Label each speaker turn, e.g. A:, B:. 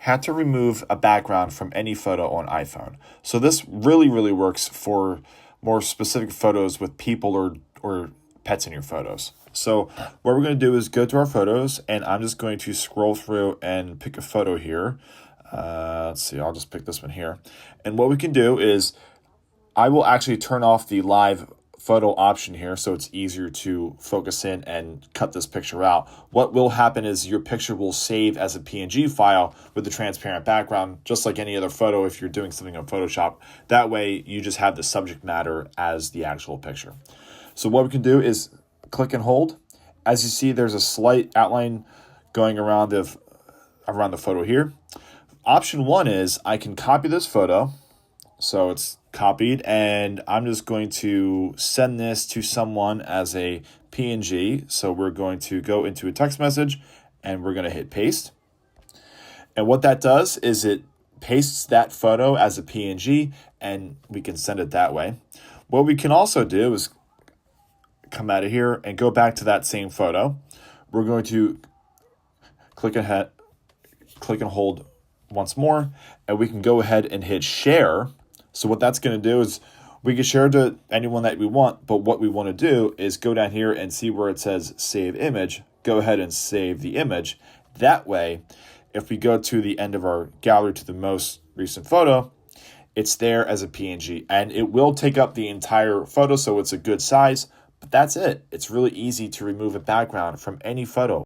A: had to remove a background from any photo on iPhone. So this really works for more specific photos with people or pets in your photos. So what we're going to do is go to our photos, and I'm just going to scroll through and pick a photo here. Let's see, I'll just pick this one here. And what we can do is I will actually turn off the live photo option here so it's easier to focus in and cut this picture out. What will happen is your picture will save as a PNG file with the transparent background, just like any other photo if you're doing something on Photoshop. That way you just have the subject matter as the actual picture. So what we can do is click and hold. As you see, there's a slight outline going around the photo here. Option 1 is I can copy this photo. So it's copied, and I'm just going to send this to someone as a PNG. So we're going to go into a text message, and we're going to hit paste. And what that does is it pastes that photo as a PNG, and we can send it that way. What we can also do is come out of here and go back to that same photo. We're going to click and hold once more, and we can go ahead and hit share. So what that's going to do is we can share to anyone that we want, but what we want to do is go down here and see where it says save image. Go ahead and save the image. That way, if we go to the end of our gallery to the most recent photo, it's there as a PNG, and it will take up the entire photo, so it's a good size. But that's it. It's really easy to remove a background from any photo.